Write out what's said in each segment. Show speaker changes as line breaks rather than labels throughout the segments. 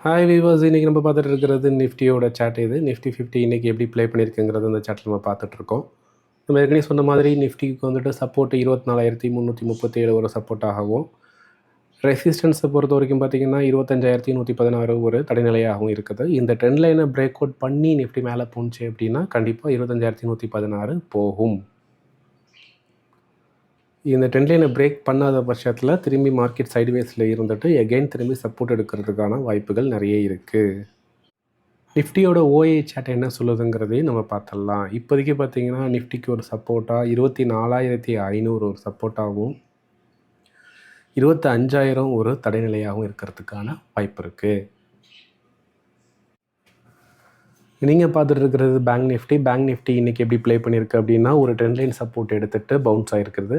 Hi viewers, இன்றைக்கி நம்ம பார்த்துட்டு இருக்கிறது நிஃப்டியோட சாட். இது நிஃப்டி 50 இன்றைக்கி எப்படி ப்ளே பண்ணியிருக்குங்கிறது இந்த சாட்டில் நம்ம பார்த்துட்ருக்கோம். நம்ம ஏற்கனவே சொன்ன மாதிரி நிஃப்டிக்கு வந்துட்டு சப்போர்ட் 24,337 ஒரு சப்போர்ட்டாகவும், ரெசிஸ்டன்ஸை பொறுத்த வரைக்கும் பார்த்திங்கன்னா 25,116 ஒரு தடைநிலையாகவும் இருக்குது. இந்த ட்ரெண்ட் லைனை பிரேக் அவுட் பண்ணி நிஃப்டி மேலே போணுச்சு அப்படின்னா கண்டிப்பாக 25,116 போகும். இந்த ட்ரெண்ட் லைனை பிரேக் பண்ணாத பட்சத்தில் திரும்பி மார்க்கெட் சைட்வேஸில் இருந்துட்டு எகைன் திரும்பி சப்போர்ட் எடுக்கிறதுக்கான வாய்ப்புகள் நிறைய இருக்குது. நிஃப்டியோட ஓஏ சாட் என்ன சொல்லுதுங்கிறதையும் நம்ம பார்த்துடலாம். இப்போதைக்கு பார்த்திங்கன்னா நிஃப்டிக்கு ஒரு சப்போர்ட்டாக 24,500 ஒரு சப்போர்ட்டாகவும், 25,000 ஒரு தடைநிலையாகவும் இருக்கிறதுக்கான வாய்ப்பு இருக்குது. நீங்கள் பார்த்துட்டு இருக்கிறது பேங்க் நிஃப்டி. பேங்க் நிஃப்டி இன்றைக்கி எப்படி ப்ளே பண்ணியிருக்கு அப்படின்னா, ஒரு ட்ரெண்ட் லைன் சப்போர்ட் எடுத்துகிட்டு பவுன்ஸ் ஆகிருக்கிறது.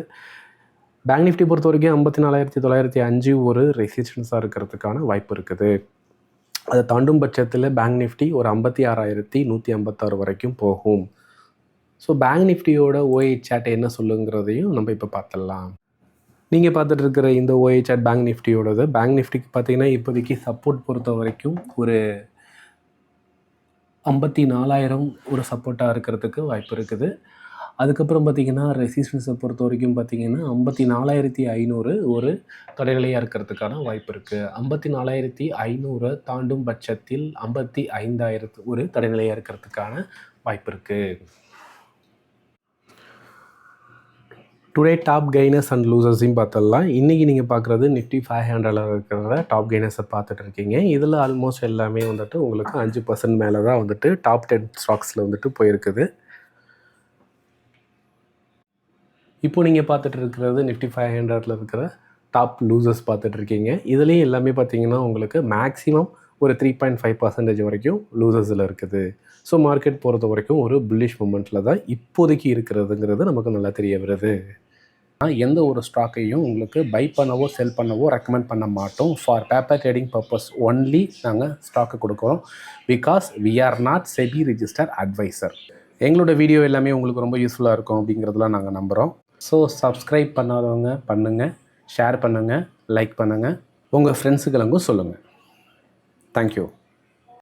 பேங்க் நிஃப்டி பொறுத்த வரைக்கும் 54,905 ஒரு ரெசிஸ்டன்ஸாக இருக்கிறதுக்கான வாய்ப்பு இருக்குது. அதை தாண்டும் பட்சத்தில் பேங்க் நிஃப்டி ஒரு 56,156 வரைக்கும் போகும். ஸோ பேங்க் நிஃப்டியோட ஓஏ சாட் என்ன சொல்லுங்கிறதையும் நம்ம இப்போ பார்த்துடலாம். நீங்கள் பார்த்துட்டு இருக்கிற இந்த ஓஏ சாட் பேங்க் நிஃப்டியோடது. பேங்க் நிஃப்டிக்கு பார்த்தீங்கன்னா இப்போதைக்கு சப்போர்ட் பொறுத்த வரைக்கும் ஒரு 54,000 ஒரு சப்போர்ட்டாக இருக்கிறதுக்கு வாய்ப்பு இருக்குது. அதுக்கப்புறம் பார்த்திங்கன்னா ரெசிஸ்டன்ஸை பொறுத்த வரைக்கும் பார்த்திங்கன்னா 54,500 ஒரு தடைநிலையாக இருக்கிறதுக்கான வாய்ப்பு இருக்குது. 54,500 தாண்டும் பட்சத்தில் 55,000 ஒரு தடைநிலையாக இருக்கிறதுக்கான வாய்ப்பு இருக்குது. டுடே டாப் கெய்னர்ஸ் அண்ட் லூசர்ஸையும் பார்த்துடலாம். இன்றைக்கி நீங்கள் பார்க்குறது நிஃப்டி 500 இருக்கிற டாப் கெய்னர்ஸை பார்த்துட்டு இருக்கீங்க. இதில் ஆல்மோஸ்ட் எல்லாமே வந்துட்டு உங்களுக்கு 5% மேலே தான் வந்துட்டு டாப் 10 ஸ்டாக்ஸில் வந்துட்டு போயிருக்குது. இப்போ நீங்கள் பார்த்துட்டு இருக்கிறது நிஃப்டி 500 இருக்கிற டாப் லூசர்ஸ் பார்த்துட்ருக்கீங்க. இதுலேயும் எல்லாமே பார்த்தீங்கன்னா உங்களுக்கு மேக்ஸிமம் ஒரு 3.5% வரைக்கும் லூசர்ஸில் இருக்குது. ஸோ மார்க்கெட் பொறுத்த வரைக்கும் ஒரு புல்லிஷ் மூமெண்ட்டில் தான் இப்போதைக்கு இருக்கிறதுங்கிறது நமக்கு நல்லா தெரிய வருது. எந்த ஒரு ஸ்டாக்கையும் உங்களுக்கு பை பண்ணவோ செல் பண்ணவோ ரெக்கமெண்ட் பண்ண மாட்டோம். For paper trading purpose only நாங்கள் ஸ்டாக்கு கொடுக்குறோம். Because we are not SEBI register advisor. எங்களோட வீடியோ எல்லாமே உங்களுக்கு ரொம்ப யூஸ்ஃபுல்லாக இருக்கும் அப்படிங்கிறதுலாம் நாங்கள் நம்புகிறோம். ஸோ சப்ஸ்கிரைப் பண்ணாதவங்க பண்ணுங்கள், ஷேர் பண்ணுங்கள், லைக் பண்ணுங்கள், உங்கள் ஃப்ரெண்ட்ஸுகளுக்கும் சொல்லுங்கள். தேங்க்யூ.